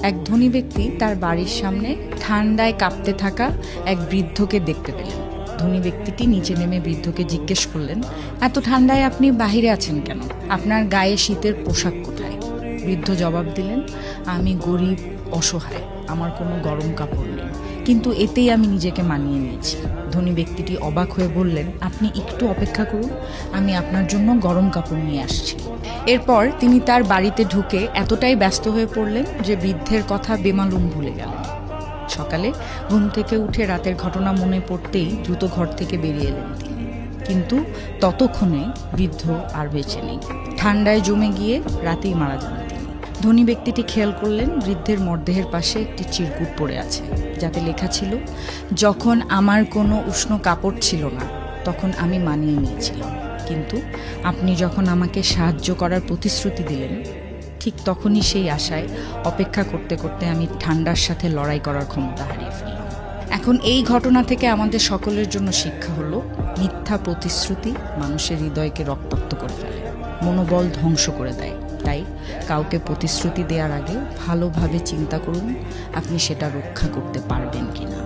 এক ধনী ব্যক্তি তার বাড়ির সামনে ঠান্ডায় কাঁপতে থাকা এক বৃদ্ধকে দেখতে পেলেন। ধনী ব্যক্তিটি নিচে নেমে বৃদ্ধকে জিজ্ঞেস করলেন, এত ঠান্ডায় আপনি বাহিরে আছেন কেন? আপনার গায়ে শীতের পোশাক কোথায়? বৃদ্ধ জবাব দিলেন, আমি গরিব, অসহায়, আমার কোনো গরম কাপড় নেই, কিন্তু এতেই আমি নিজেকে মানিয়ে নিয়েছি। ধনী ব্যক্তিটি অবাক হয়ে বললেন, আপনি একটু অপেক্ষা করুন, আমি আপনার জন্য গরম কাপড় নিয়ে আসছি। এরপর তিনি তার বাড়িতে ঢুকে এতটাই ব্যস্ত হয়ে পড়লেন যে বৃদ্ধের কথা বেমালুম ভুলে গেলেন। সকালে ঘুম থেকে উঠে রাতের ঘটনা মনে পড়তেই দ্রুত ঘর থেকে বেরিয়ে এলেন তিনি। কিন্তু ততক্ষণে বৃদ্ধ আর বেঁচে নেই। ঠান্ডায় জমে গিয়ে রাতেই মারা যান তিনি। ধনী ব্যক্তিটি খেয়াল করলেন বৃদ্ধের মরদেহের পাশে একটি চিরকুট পড়ে আছে, যাতে লেখা ছিল, যখন আমার কোনো উষ্ণ কাপড় ছিল না তখন আমি মানিয়ে নিয়েছিলাম, কিন্তু আপনি যখন আমাকে সাহায্য করার প্রতিশ্রুতি দিলেন, ঠিক তখনই সেই আশায় অপেক্ষা করতে করতে আমি ঠান্ডার সাথে লড়াই করার ক্ষমতা হারিয়ে ফেললাম। এখন এই ঘটনা থেকে আমাদের সকলের জন্য শিক্ষা হলো, মিথ্যা প্রতিশ্রুতি মানুষের হৃদয়কে রক্তাক্ত করে ফেলে, মনোবল ধ্বংস করে দেয়। তাই কাউকে প্রতিশ্রুতি দেওয়ার আগে ভালোভাবে চিন্তা করুন আপনি সেটা রক্ষা করতে পারবেন কিনা।